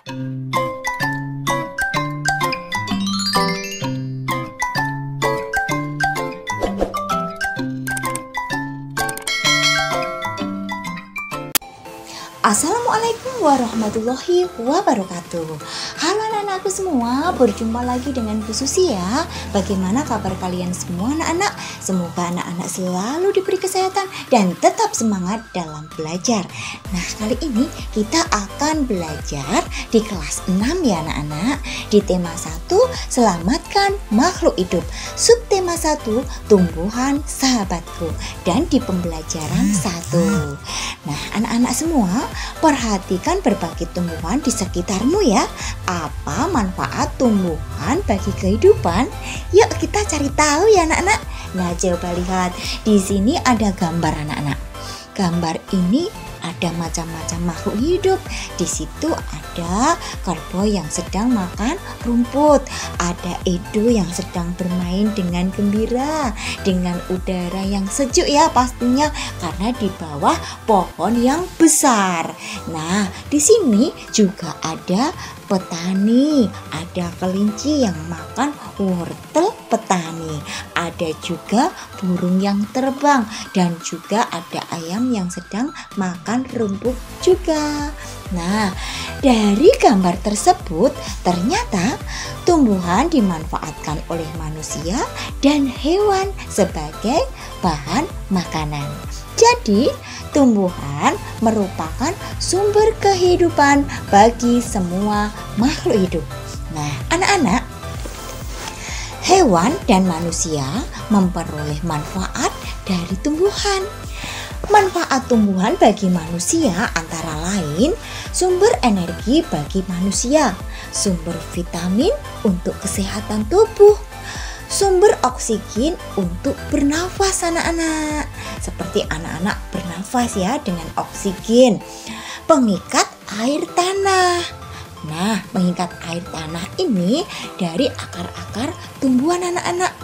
Assalamualaikum warahmatullahi wabarakatuh. Halo anak-anakku semua, berjumpa lagi dengan Bu Susi ya. Bagaimana kabar kalian semua anak-anak? Semoga anak-anak selalu diberi kesehatan dan tetap semangat dalam belajar. Nah, kali ini kita akan belajar di kelas 6 ya anak-anak. Di tema 1, selamatkan makhluk hidup. Subtema 1, tumbuhan sahabatku. Dan di pembelajaran 1. Nah, anak-anak semua, perhatikan berbagai tumbuhan di sekitarmu ya. Apa manfaat tumbuhan bagi kehidupan? Yuk kita cari tahu ya anak-anak. Nah, coba lihat. Di sini ada gambar anak-anak. Gambar ini ada macam-macam makhluk hidup. Di situ ada kerbau yang sedang makan rumput, ada edo yang sedang bermain dengan gembira, dengan udara yang sejuk ya pastinya karena di bawah pohon yang besar. Nah, di sini juga ada petani, ada kelinci yang makan wortel petani, ada juga burung yang terbang, dan juga ada ayam yang sedang makan rumput juga. Nah, dari gambar tersebut ternyata tumbuhan dimanfaatkan oleh manusia dan hewan sebagai bahan makanan. Jadi, tumbuhan merupakan sumber kehidupan bagi semua makhluk hidup. Nah, anak-anak, hewan dan manusia memperoleh manfaat dari tumbuhan. Manfaat tumbuhan bagi manusia antara lain sumber energi bagi manusia, sumber vitamin untuk kesehatan tubuh, sumber oksigen untuk bernafas anak-anak. Seperti anak-anak bernafas ya dengan oksigen. Pengikat air tanah. Nah, pengikat air tanah ini dari akar-akar tumbuhan anak-anak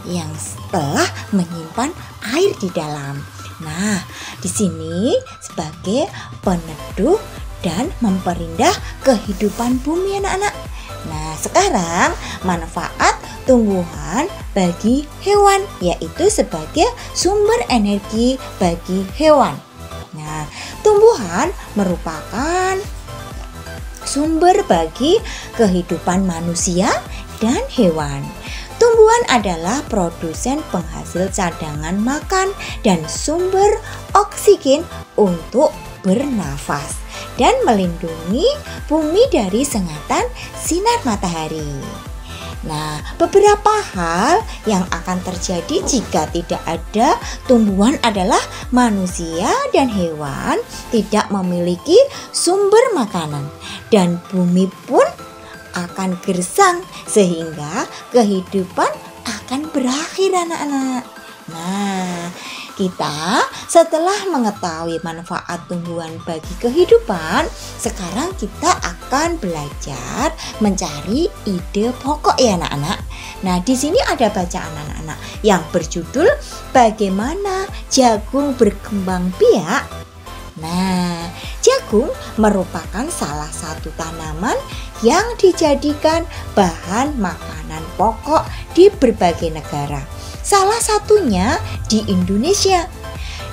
yang telah menyimpan air di dalam. Nah, di sini sebagai peneduh dan memperindah kehidupan bumi anak-anak. Nah, sekarang manfaat tumbuhan bagi hewan yaitu sebagai sumber energi bagi hewan. Nah, tumbuhan merupakan sumber bagi kehidupan manusia dan hewan. Tumbuhan adalah produsen penghasil cadangan makan dan sumber oksigen untuk bernafas dan melindungi bumi dari sengatan sinar matahari. Nah, beberapa hal yang akan terjadi jika tidak ada tumbuhan adalah manusia dan hewan tidak memiliki sumber makanan dan bumi pun akan gersang sehingga kehidupan akan berakhir anak-anak. Nah, kita setelah mengetahui manfaat tumbuhan bagi kehidupan, sekarang kita akan belajar mencari ide pokok ya anak-anak. Nah, di sini ada bacaan anak-anak yang berjudul Bagaimana Jagung Berkembang Biak. Nah, jagung merupakan salah satu tanaman yang dijadikan bahan makanan pokok di berbagai negara. Salah satunya di Indonesia.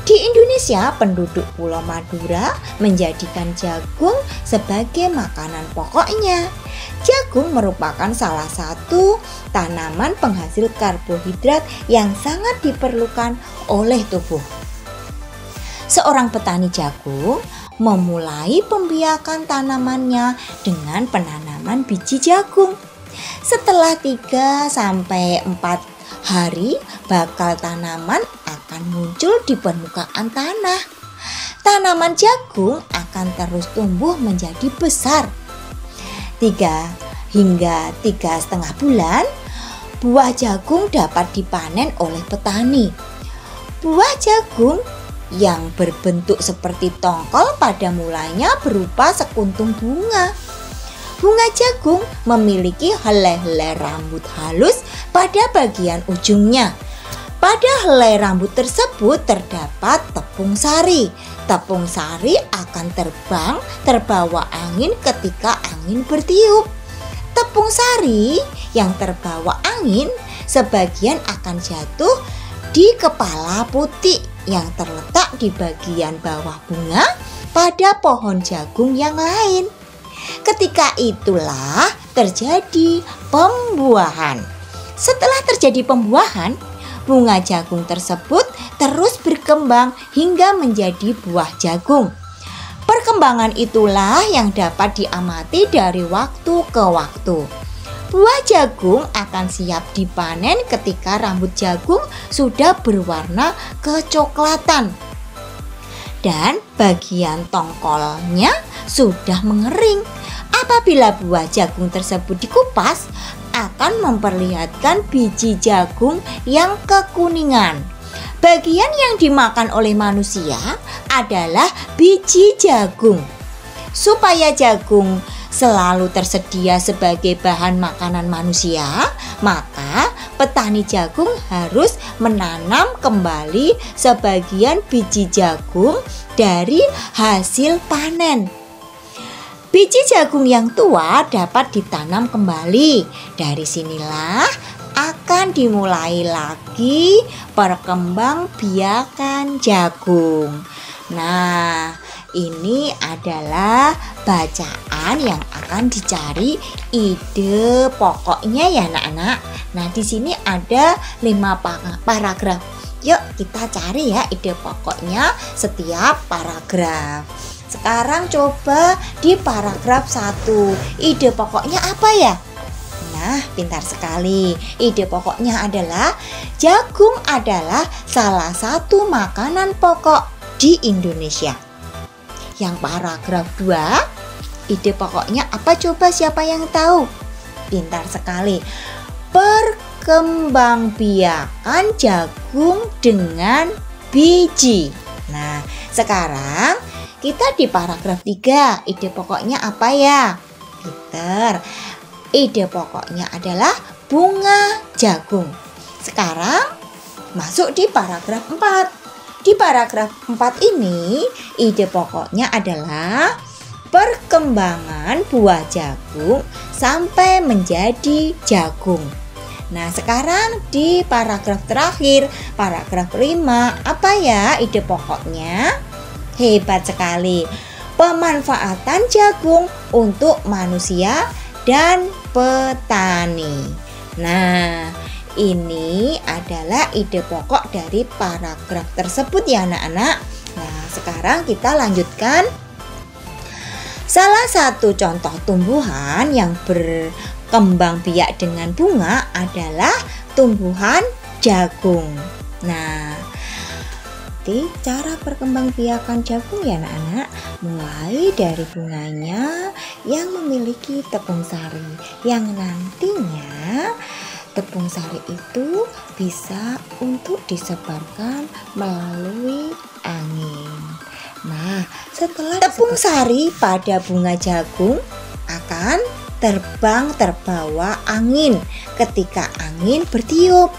Di Indonesia, penduduk Pulau Madura menjadikan jagung sebagai makanan pokoknya. Jagung merupakan salah satu tanaman penghasil karbohidrat yang sangat diperlukan oleh tubuh. Seorang petani jagung memulai pembiakan tanamannya dengan penanaman biji jagung. Setelah 3-4 hari, bakal tanaman akan muncul di permukaan tanah. Tanaman jagung akan terus tumbuh menjadi besar. 3 hingga 3,5 bulan, buah jagung dapat dipanen oleh petani. Buah jagung yang berbentuk seperti tongkol pada mulanya berupa sekuntum bunga. Bunga jagung memiliki helai-helai rambut halus pada bagian ujungnya. Pada helai rambut tersebut terdapat tepung sari. Tepung sari akan terbang terbawa angin ketika angin bertiup. Tepung sari yang terbawa angin sebagian akan jatuh di kepala putih yang terletak di bagian bawah bunga pada pohon jagung yang lain. Ketika itulah terjadi pembuahan. Setelah terjadi pembuahan, bunga jagung tersebut terus berkembang hingga menjadi buah jagung. Perkembangan itulah yang dapat diamati dari waktu ke waktu. Buah jagung akan siap dipanen ketika rambut jagung sudah berwarna kecoklatan dan bagian tongkolnya sudah mengering. Apabila buah jagung tersebut dikupas, akan memperlihatkan biji jagung yang kekuningan. Bagian yang dimakan oleh manusia adalah biji jagung. Supaya jagung selalu tersedia sebagai bahan makanan manusia, maka petani jagung harus menanam kembali sebagian biji jagung dari hasil panen. Biji jagung yang tua dapat ditanam kembali. Dari sinilah akan dimulai lagi perkembangbiakan jagung. Nah, ini adalah bacaan yang akan dicari ide pokoknya ya anak-anak. Nah, di sini ada 5 paragraf. Yuk kita cari ya ide pokoknya setiap paragraf. Sekarang coba di paragraf 1. Ide pokoknya apa ya? Nah, pintar sekali. Ide pokoknya adalah jagung adalah salah satu makanan pokok di Indonesia. Yang paragraf 2, ide pokoknya apa coba siapa yang tahu? Pintar sekali. Perkembangbiakan jagung dengan biji. Nah, sekarang kita di paragraf 3, ide pokoknya apa ya? Pintar. Ide pokoknya adalah bunga jagung. Sekarang masuk di paragraf 4. Di paragraf 4 ini, ide pokoknya adalah perkembangan buah jagung sampai menjadi jagung. Nah, sekarang di paragraf terakhir, paragraf 5, apa ya ide pokoknya? Hebat sekali. Pemanfaatan jagung untuk manusia dan petani. Nah, ini adalah ide pokok dari paragraf tersebut ya anak-anak. Nah, sekarang kita lanjutkan. Salah satu contoh tumbuhan yang berkembang biak dengan bunga adalah tumbuhan jagung. Nah, cara perkembangbiakan jagung ya anak-anak, mulai dari bunganya yang memiliki tepung sari, yang nantinya tepung sari itu bisa untuk disebarkan melalui angin. Nah, setelah tepung sari pada bunga jagung akan terbang terbawa angin ketika angin bertiup.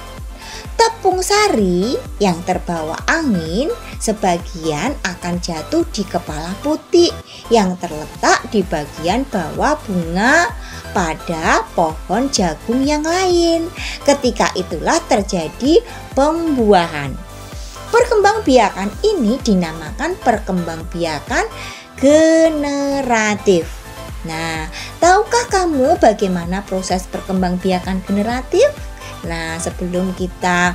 Tepung sari yang terbawa angin sebagian akan jatuh di kepala putih yang terletak di bagian bawah bunga pada pohon jagung yang lain. Ketika itulah terjadi pembuahan. Perkembangbiakan ini dinamakan perkembangbiakan generatif. Nah, tahukah kamu bagaimana proses perkembangbiakan generatif? Nah, sebelum kita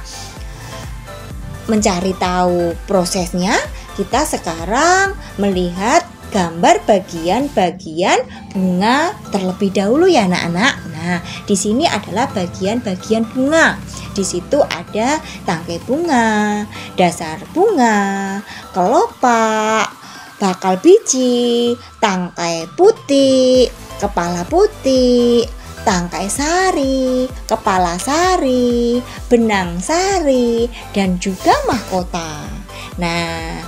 mencari tahu prosesnya, kita sekarang melihat gambar bagian-bagian bunga terlebih dahulu ya anak-anak. Nah, di sini adalah bagian-bagian bunga. Di situ ada tangkai bunga, dasar bunga, kelopak, bakal biji, tangkai putih, kepala putih, tangkai sari, kepala sari, benang sari, dan juga mahkota. Nah,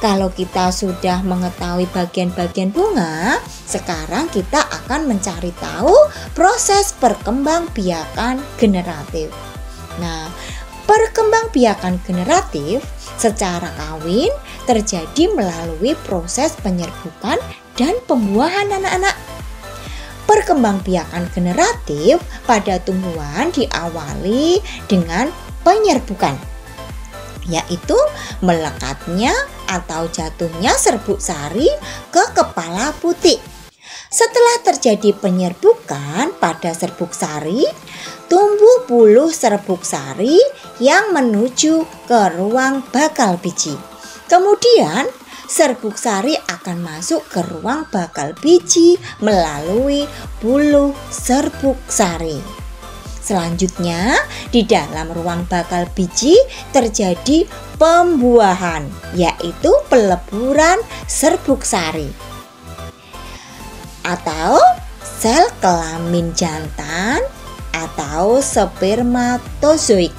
kalau kita sudah mengetahui bagian-bagian bunga, sekarang kita akan mencari tahu proses perkembangbiakan generatif. Nah, Perkembangbiakan generatif secara kawin terjadi melalui proses penyerbukan dan pembuahan anak-anak. Perkembangbiakan generatif pada tumbuhan diawali dengan penyerbukan, yaitu melekatnya atau jatuhnya serbuk sari ke kepala putik. Setelah terjadi penyerbukan pada serbuk sari, tumbuh buluh serbuk sari yang menuju ke ruang bakal biji. Kemudian serbuk sari akan masuk ke ruang bakal biji melalui buluh serbuk sari. Selanjutnya, di dalam ruang bakal biji terjadi pembuahan, yaitu peleburan serbuk sari atau sel kelamin jantan atau spermatozoid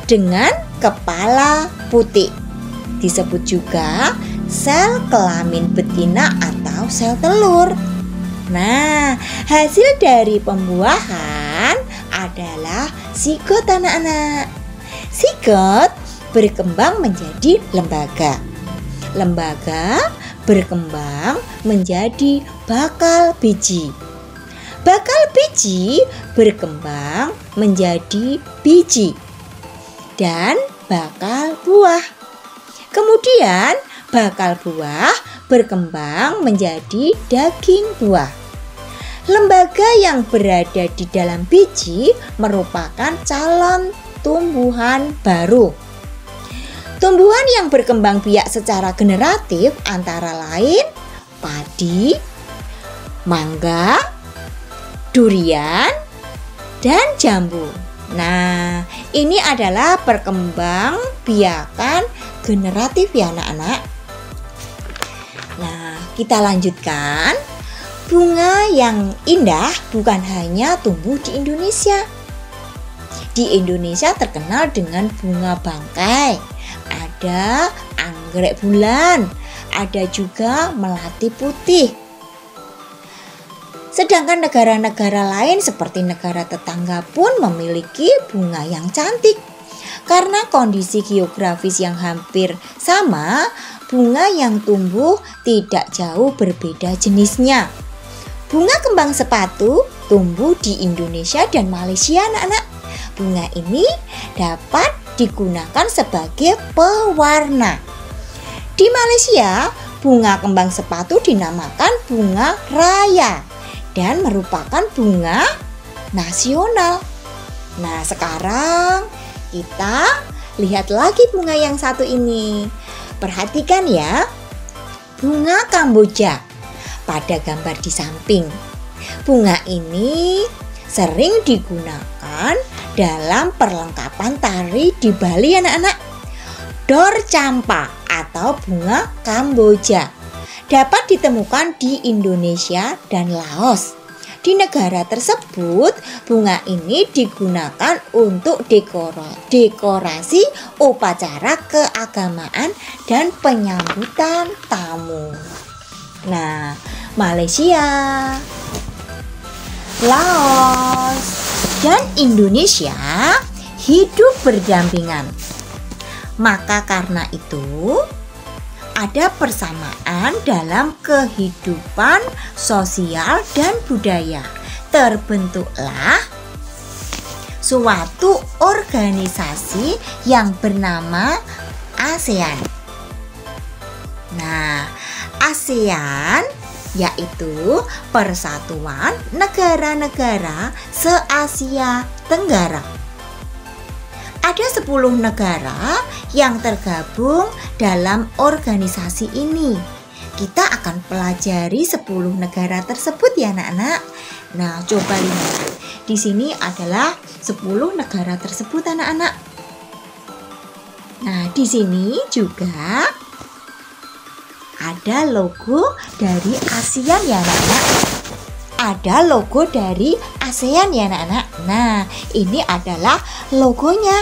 dengan kepala putik. Disebut juga sel kelamin betina atau sel telur. Nah, hasil dari pembuahan adalah zigot anak-anak. Zigot berkembang menjadi lembaga. Lembaga berkembang menjadi bakal biji. Bakal biji berkembang menjadi biji dan bakal buah. Kemudian bakal buah berkembang menjadi daging buah. Lembaga yang berada di dalam biji merupakan calon tumbuhan baru. Tumbuhan yang berkembang biak secara generatif antara lain padi, mangga, durian, dan jambu. Nah, ini adalah perkembangbiakan generatif ya anak-anak. Nah, kita lanjutkan. Bunga yang indah bukan hanya tumbuh di Indonesia. Di Indonesia terkenal dengan bunga bangkai. Ada anggrek bulan, ada juga melati putih. Sedangkan negara-negara lain seperti negara tetangga pun memiliki bunga yang cantik. Karena kondisi geografis yang hampir sama, bunga yang tumbuh tidak jauh berbeda jenisnya. Bunga kembang sepatu tumbuh di Indonesia dan Malaysia anak-anak. Bunga ini dapat digunakan sebagai pewarna. Di Malaysia, bunga kembang sepatu dinamakan bunga raya dan merupakan bunga nasional. Nah, sekarang kita lihat lagi bunga yang satu ini. Perhatikan ya, bunga Kamboja pada gambar di samping. Bunga ini sering digunakan dalam perlengkapan tari di Bali anak-anak. Dor campa atau bunga Kamboja dapat ditemukan di Indonesia dan Laos. Di negara tersebut, bunga ini digunakan untuk dekorasi upacara keagamaan dan penyambutan tamu. Nah, Malaysia, Laos, dan Indonesia hidup berdampingan. Maka karena itu, ada persamaan dalam kehidupan sosial dan budaya. Terbentuklah suatu organisasi yang bernama ASEAN. Nah, ASEAN yaitu Persatuan Negara-Negara Se-Asia Tenggara. Ada 10 negara yang tergabung dalam organisasi ini. Kita akan pelajari 10 negara tersebut ya anak-anak. Nah, coba lihat. Di sini adalah 10 negara tersebut anak-anak. Nah, di sini juga ada logo dari ASEAN ya anak-anak. Ada logo dari ASEAN ya anak-anak. Nah, ini adalah logonya.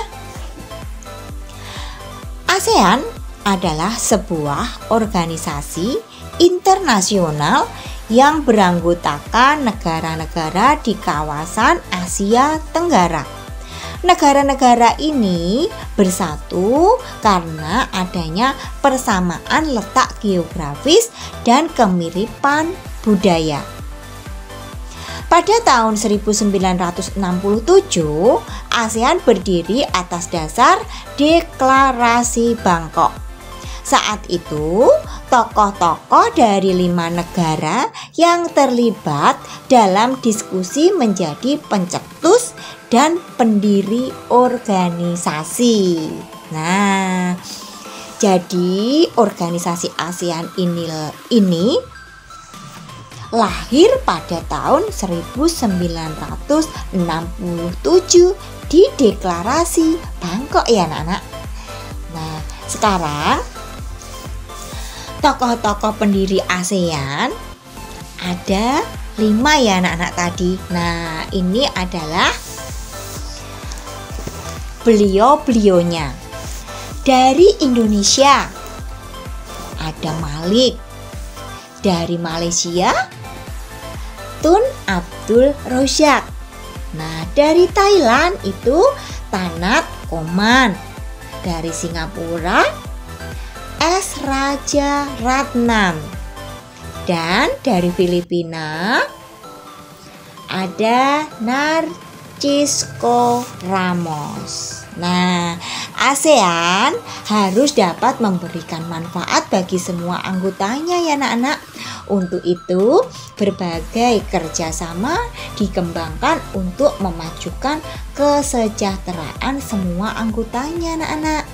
ASEAN adalah sebuah organisasi internasional yang beranggotakan negara-negara di kawasan Asia Tenggara. Negara-negara ini bersatu karena adanya persamaan letak geografis dan kemiripan budaya. Pada tahun 1967, ASEAN berdiri atas dasar Deklarasi Bangkok. Saat itu, tokoh-tokoh dari 5 negara yang terlibat dalam diskusi menjadi pencetus dan pendiri organisasi. Nah, jadi organisasi ASEAN ini lahir pada tahun 1967 di Deklarasi Bangkok ya anak-anak. Nah, sekarang tokoh-tokoh pendiri ASEAN ada 5 ya anak-anak tadi. Nah, ini adalah beliau-beliaunya. Dari Indonesia ada Malik. Dari Malaysia Tun Abdul Razak. Nah, dari Thailand itu Tanat Oman. Dari Singapura S. Raja Ratnam. Dan dari Filipina ada Narcisco Ramos. Nah, ASEAN harus dapat memberikan manfaat bagi semua anggotanya ya anak-anak. Untuk itu, berbagai kerjasama dikembangkan untuk memajukan kesejahteraan semua anggotanya anak-anak.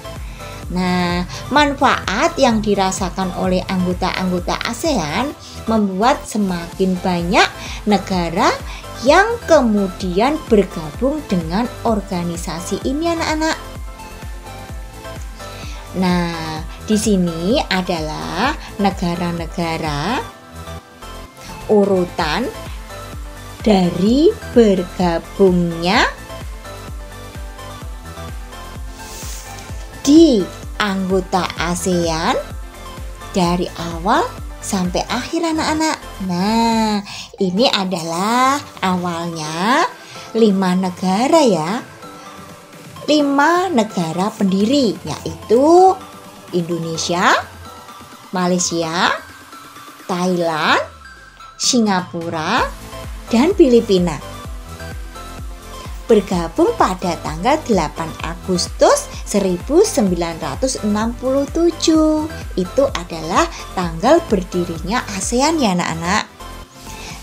Nah, manfaat yang dirasakan oleh anggota-anggota ASEAN membuat semakin banyak negara yang kemudian bergabung dengan organisasi ini anak-anak. Nah, di sini adalah negara-negara urutan dari bergabungnya di anggota ASEAN dari awal sampai akhir anak-anak. Nah, ini adalah awalnya 5 negara ya. 5 negara pendiri, yaitu Indonesia, Malaysia, Thailand, Singapura, dan Filipina. Bergabung pada tanggal 8 Agustus 1967. Itu adalah tanggal berdirinya ASEAN ya anak-anak.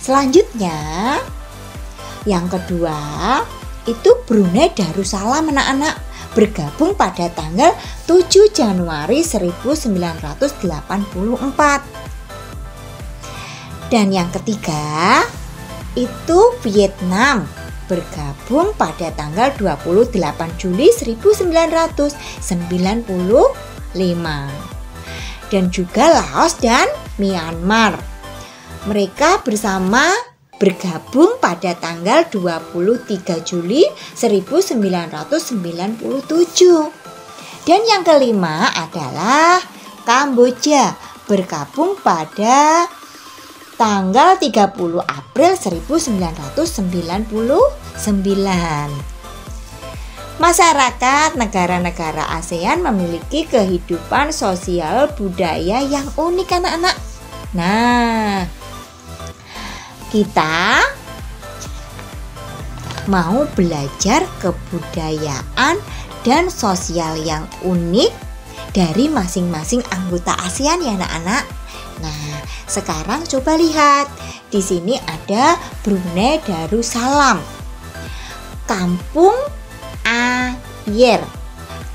Selanjutnya, yang kedua itu Brunei Darussalam anak-anak, bergabung pada tanggal 7 Januari 1984. Dan yang ketiga itu Vietnam, bergabung pada tanggal 28 Juli 1995. Dan juga Laos dan Myanmar. Mereka bersama bergabung pada tanggal 23 Juli 1997. Dan yang kelima adalah Kamboja, bergabung pada tanggal 30 April 1999. Masyarakat negara-negara ASEAN memiliki kehidupan sosial budaya yang unik anak-anak. Nah, kita mau belajar kebudayaan dan sosial yang unik dari masing-masing anggota ASEAN ya anak-anak. Nah, sekarang coba lihat. Di sini ada Brunei Darussalam. Kampung Ayer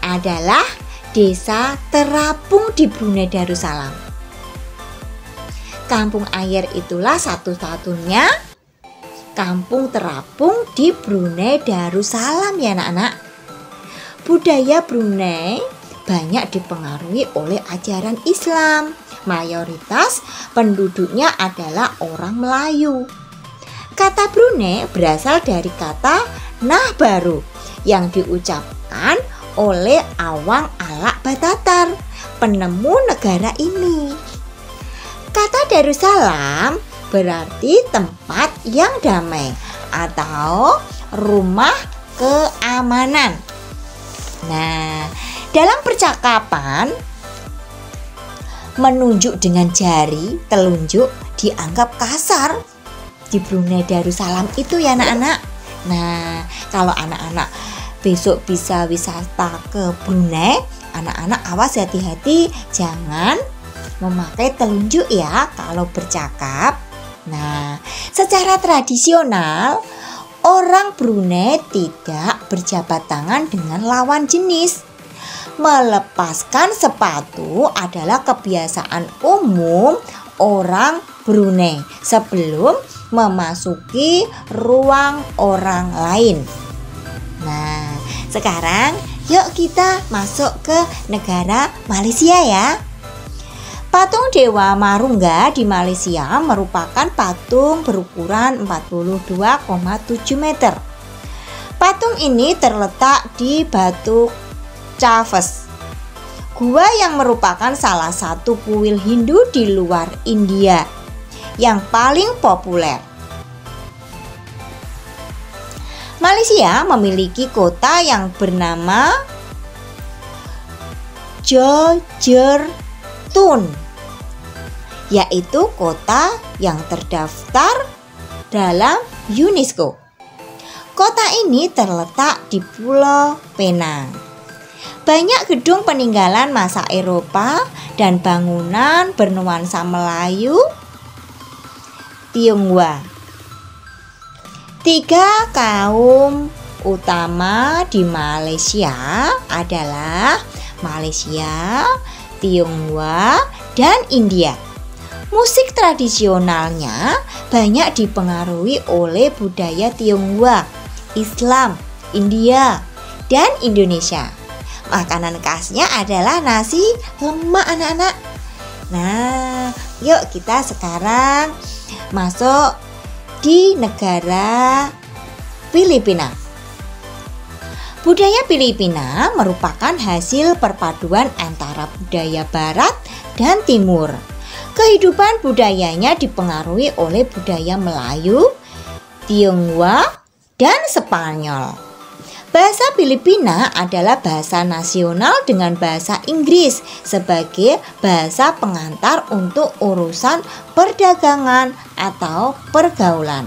adalah desa terapung di Brunei Darussalam. Kampung Ayer itulah satu-satunya kampung terapung di Brunei Darussalam ya anak-anak. Budaya Brunei banyak dipengaruhi oleh ajaran Islam. Mayoritas penduduknya adalah orang Melayu. Kata Brunei berasal dari kata nah baru yang diucapkan oleh Awang Alak Batatar, penemu negara ini. Kata Darussalam berarti tempat yang damai atau rumah keamanan. Nah, dalam percakapan menunjuk dengan jari telunjuk dianggap kasar di Brunei Darussalam itu ya anak-anak. Nah, kalau anak-anak besok bisa wisata ke Brunei, anak-anak awas hati-hati jangan memakai telunjuk ya kalau bercakap. Nah, secara tradisional orang Brunei tidak berjabat tangan dengan lawan jenis. Melepaskan sepatu adalah kebiasaan umum orang Brunei sebelum memasuki ruang orang lain. Nah, sekarang yuk kita masuk ke negara Malaysia ya. Patung Dewa Marungga di Malaysia merupakan patung berukuran 42,7 meter. Patung ini terletak di Batu Chaves, gua yang merupakan salah satu kuil Hindu di luar India yang paling populer. Malaysia memiliki kota yang bernama Jejertun, yaitu kota yang terdaftar dalam UNESCO. Kota ini terletak di Pulau Penang. Banyak gedung peninggalan masa Eropa dan bangunan bernuansa Melayu Tionghoa. 3 kaum utama di Malaysia adalah Malaysia, Tionghoa, dan India. Musik tradisionalnya banyak dipengaruhi oleh budaya Tionghoa, Islam, India, dan Indonesia. Makanan khasnya adalah nasi lemak anak-anak. Nah, yuk kita sekarang masuk di negara Filipina. Budaya Filipina merupakan hasil perpaduan antara budaya barat dan timur. Kehidupan budayanya dipengaruhi oleh budaya Melayu, Tionghoa, dan Spanyol. Bahasa Filipina adalah bahasa nasional dengan bahasa Inggris sebagai bahasa pengantar untuk urusan perdagangan atau pergaulan.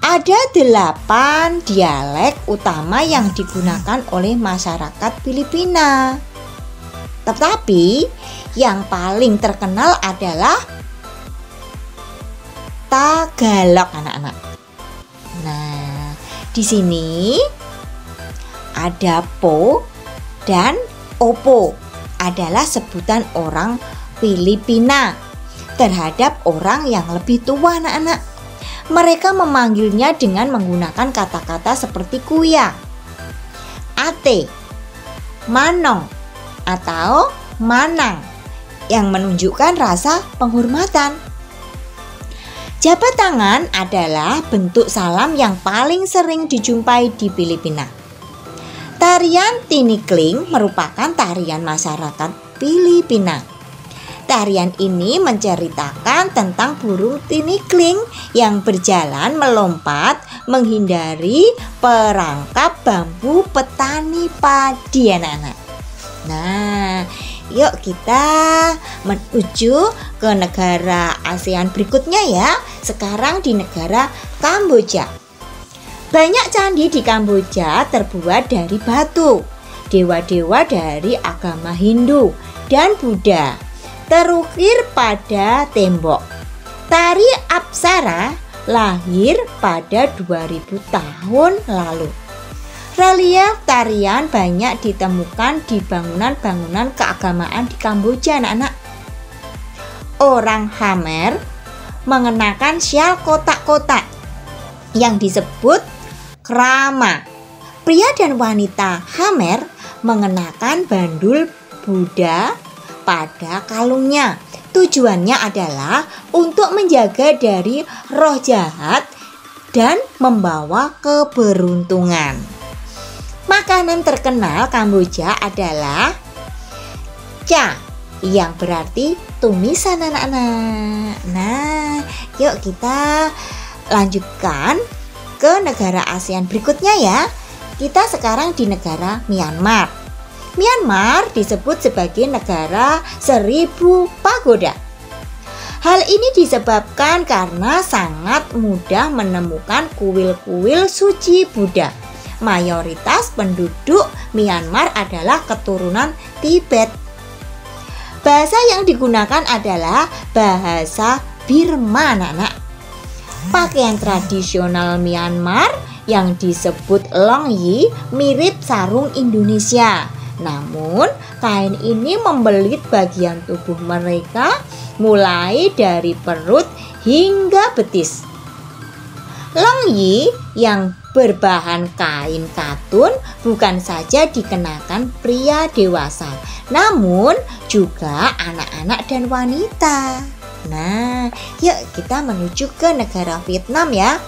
Ada 8 dialek utama yang digunakan oleh masyarakat Filipina. Tetapi yang paling terkenal adalah Tagalog anak-anak. Nah, di sini ada po dan opo adalah sebutan orang Filipina terhadap orang yang lebih tua anak-anak. Mereka memanggilnya dengan menggunakan kata-kata seperti kuya, ate, manong, atau manang yang menunjukkan rasa penghormatan. Jabat tangan adalah bentuk salam yang paling sering dijumpai di Filipina. Tarian tinikling merupakan tarian masyarakat Filipina. Tarian ini menceritakan tentang burung tinikling yang berjalan melompat menghindari perangkap bambu petani padi anak-anak. Nah, yuk kita menuju ke negara ASEAN berikutnya ya. Sekarang di negara Kamboja. Banyak candi di Kamboja terbuat dari batu. Dewa-dewa dari agama Hindu dan Buddha terukir pada tembok. Tari Apsara lahir pada 2000 tahun lalu. Relief tarian banyak ditemukan di bangunan-bangunan keagamaan di Kamboja anak-anak. Orang Khmer mengenakan syal kotak-kotak yang disebut krama. Pria dan wanita Khmer mengenakan bandul Buddha pada kalungnya. Tujuannya adalah untuk menjaga dari roh jahat dan membawa keberuntungan. Makanan terkenal Kamboja adalah cha, yang berarti tumisan anak-anak. Nah, yuk kita lanjutkan ke negara ASEAN berikutnya ya. Kita sekarang di negara Myanmar. Myanmar disebut sebagai negara 1000 pagoda. Hal ini disebabkan karena sangat mudah menemukan kuil-kuil suci Buddha. Mayoritas penduduk Myanmar adalah keturunan Tibet. Bahasa yang digunakan adalah bahasa Birma, anak-anak. Pakaian tradisional Myanmar yang disebut longyi mirip sarung Indonesia. Namun, kain ini membelit bagian tubuh mereka mulai dari perut hingga betis. Longyi yang berbahan kain katun bukan saja dikenakan pria dewasa, namun juga anak-anak dan wanita. Nah, yuk kita menuju ke negara Vietnam ya.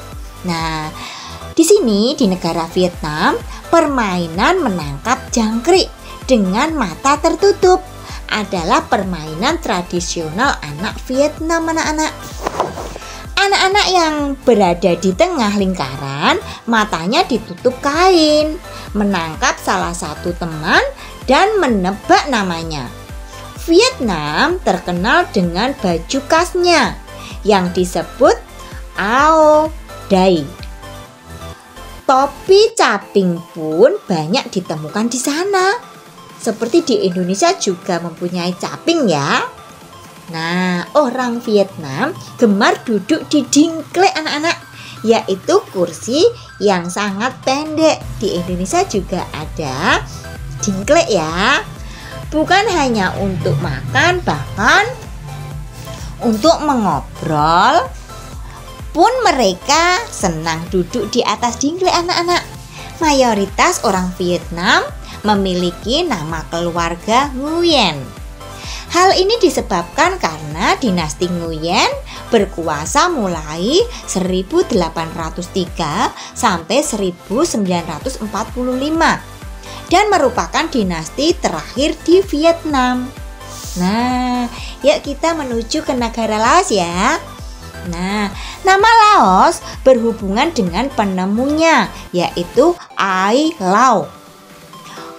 Nah, di sini di negara Vietnam, permainan menangkap jangkrik dengan mata tertutup adalah permainan tradisional anak Vietnam, anak-anak. Anak-anak yang berada di tengah lingkaran, matanya ditutup kain, menangkap salah satu teman dan menebak namanya. Vietnam terkenal dengan baju khasnya yang disebut Ao Dai. Topi caping pun banyak ditemukan di sana. Seperti di Indonesia juga mempunyai caping ya. Nah, orang Vietnam gemar duduk di dingklek, anak-anak, yaitu kursi yang sangat pendek. Di Indonesia juga ada dingklek ya. Bukan hanya untuk makan, bahkan untuk mengobrol pun mereka senang duduk di atas dingklek, anak-anak. Mayoritas orang Vietnam memiliki nama keluarga Nguyen. Hal ini disebabkan karena dinasti Nguyen berkuasa mulai 1803 sampai 1945 dan merupakan dinasti terakhir di Vietnam. Nah, yuk kita menuju ke negara Laos ya. Nah, nama Laos berhubungan dengan penemunya, yaitu Ai Lao.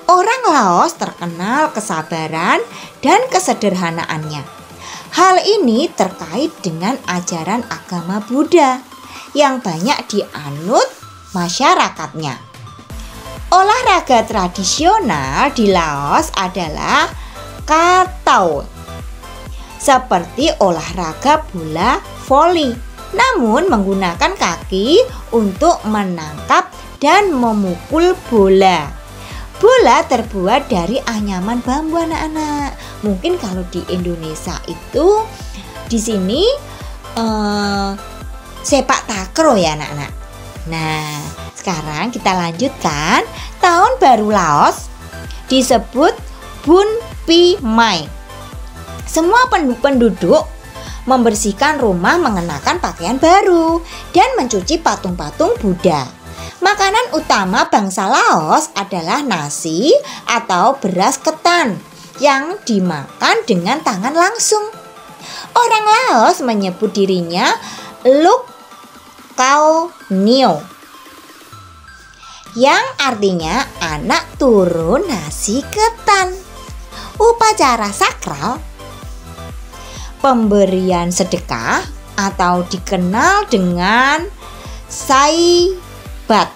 Orang Laos terkenal kesabaran dan kesederhanaannya. Hal ini terkait dengan ajaran agama Buddha yang banyak dianut masyarakatnya. Olahraga tradisional di Laos adalah Katau, seperti olahraga bola voli, namun menggunakan kaki untuk menangkap dan memukul bola. Bola terbuat dari anyaman bambu, anak-anak. Mungkin kalau di Indonesia itu di sini sepak takraw ya, anak-anak. Nah, sekarang kita lanjutkan. Tahun baru Laos disebut Bun Pi Mai. Semua penduduk membersihkan rumah mengenakan pakaian baru dan mencuci patung-patung Buddha. Makanan utama bangsa Laos adalah nasi atau beras ketan yang dimakan dengan tangan langsung. Orang Laos menyebut dirinya Luk Kao Nio, yang artinya anak turun nasi ketan. Upacara sakral pemberian sedekah atau dikenal dengan Sai Bat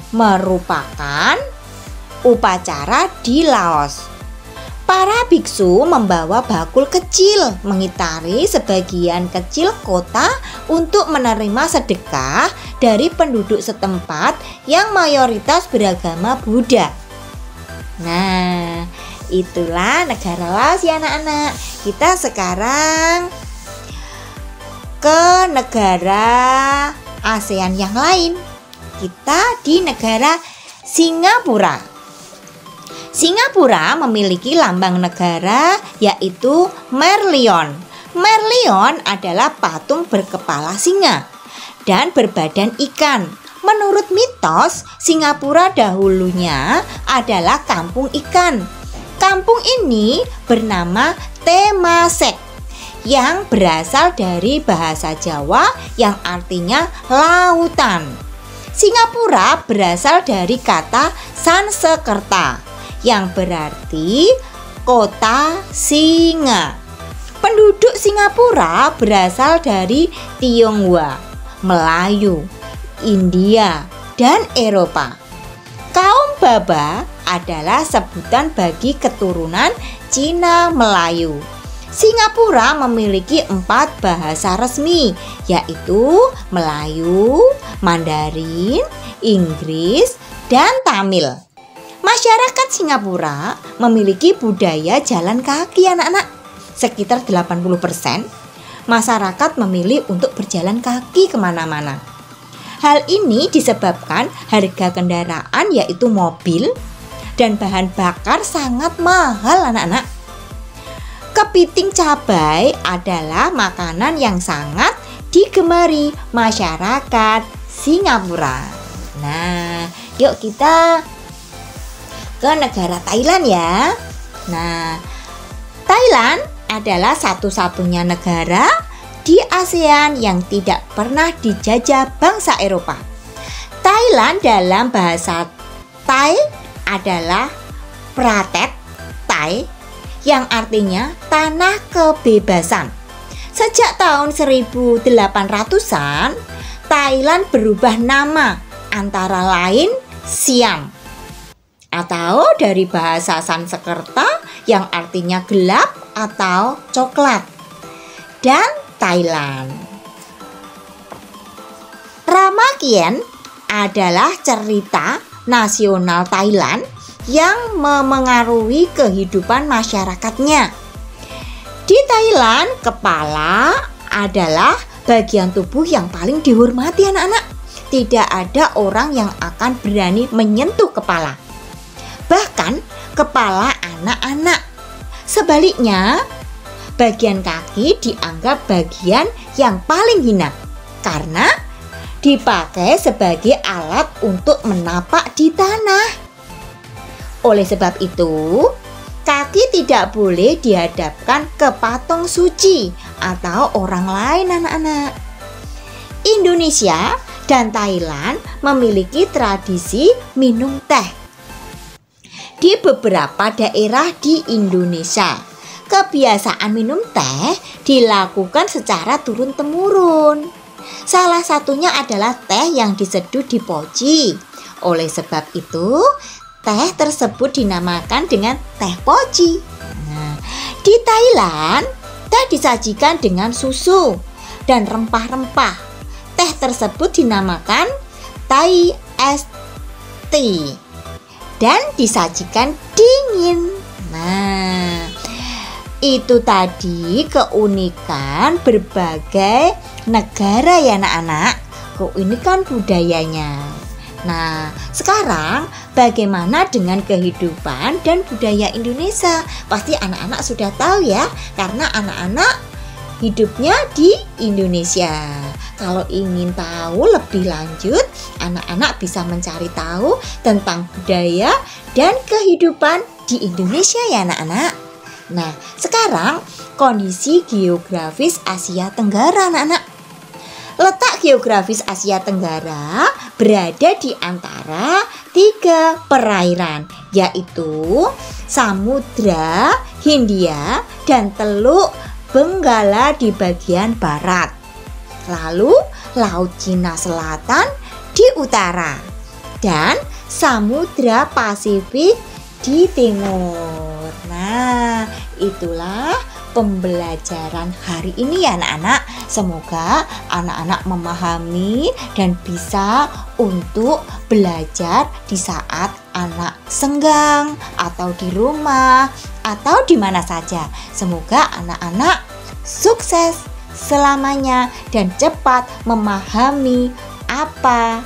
merupakan upacara di Laos. Para biksu membawa bakul kecil mengitari sebagian kecil kota untuk menerima sedekah dari penduduk setempat yang mayoritas beragama Buddha. Nah, itulah negara Laos ya, anak-anak. Kita sekarang ke negara ASEAN yang lain. Kita di negara Singapura. Singapura memiliki lambang negara yaitu Merlion. Merlion adalah patung berkepala singa dan berbadan ikan. Menurut mitos, Singapura dahulunya adalah kampung ikan. Kampung ini bernama Temasek yang berasal dari bahasa Jawa yang artinya lautan. Singapura berasal dari kata Sanskerta yang berarti kota singa. Penduduk Singapura berasal dari Tionghoa, Melayu, India, dan Eropa. Kaum Baba adalah sebutan bagi keturunan Cina Melayu. Singapura memiliki 4 bahasa resmi, yaitu Melayu, Mandarin, Inggris, dan Tamil. Masyarakat Singapura memiliki budaya jalan kaki anak-anak. Sekitar 80% masyarakat memilih untuk berjalan kaki kemana-mana. Hal ini disebabkan harga kendaraan yaitu mobil dan bahan bakar sangat mahal anak-anak. Kepiting cabai adalah makanan yang sangat digemari masyarakat Singapura. Nah, yuk kita ke negara Thailand ya. Nah, Thailand adalah satu-satunya negara di ASEAN yang tidak pernah dijajah bangsa Eropa. Thailand dalam bahasa Thai adalah Pratet Thai yang artinya tanah kebebasan. Sejak tahun 1800-an, Thailand berubah nama antara lain Siam atau dari bahasa Sanskerta yang artinya gelap atau coklat, dan Thailand. Ramakien adalah cerita nasional Thailand yang memengaruhi kehidupan masyarakatnya. Di Thailand, kepala adalah bagian tubuh yang paling dihormati anak-anak. Tidak ada orang yang akan berani menyentuh kepala, bahkan kepala anak-anak. Sebaliknya, bagian kaki dianggap bagian yang paling hina karena dipakai sebagai alat untuk menapak di tanah. Oleh sebab itu, kaki tidak boleh dihadapkan ke patung suci atau orang lain anak-anak. Indonesia dan Thailand memiliki tradisi minum teh. Di beberapa daerah di Indonesia, kebiasaan minum teh dilakukan secara turun-temurun. Salah satunya adalah teh yang diseduh di poci. Oleh sebab itu, teh tersebut dinamakan dengan teh poci. Nah, di Thailand, teh disajikan dengan susu dan rempah-rempah. Teh tersebut dinamakan Thai iced tea dan disajikan dingin. Nah, itu tadi keunikan berbagai negara ya anak-anak, keunikan budayanya. Nah, sekarang bagaimana dengan kehidupan dan budaya Indonesia? Pasti anak-anak sudah tahu ya, karena anak-anak hidupnya di Indonesia. Kalau ingin tahu lebih lanjut, anak-anak bisa mencari tahu tentang budaya dan kehidupan di Indonesia ya anak-anak. Nah, sekarang kondisi geografis Asia Tenggara anak-anak. Letak geografis Asia Tenggara berada di antara 3 perairan, yaitu Samudra Hindia dan Teluk Benggala di bagian barat. Lalu Laut Cina Selatan di utara dan Samudra Pasifik di timur. Nah, itulah pembelajaran hari ini ya anak-anak. Semoga anak-anak memahami dan bisa untuk belajar di saat anak senggang atau di rumah atau di mana saja. Semoga anak-anak sukses selamanya dan cepat memahami apa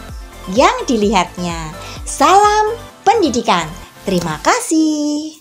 yang dilihatnya. Salam pendidikan. Terima kasih.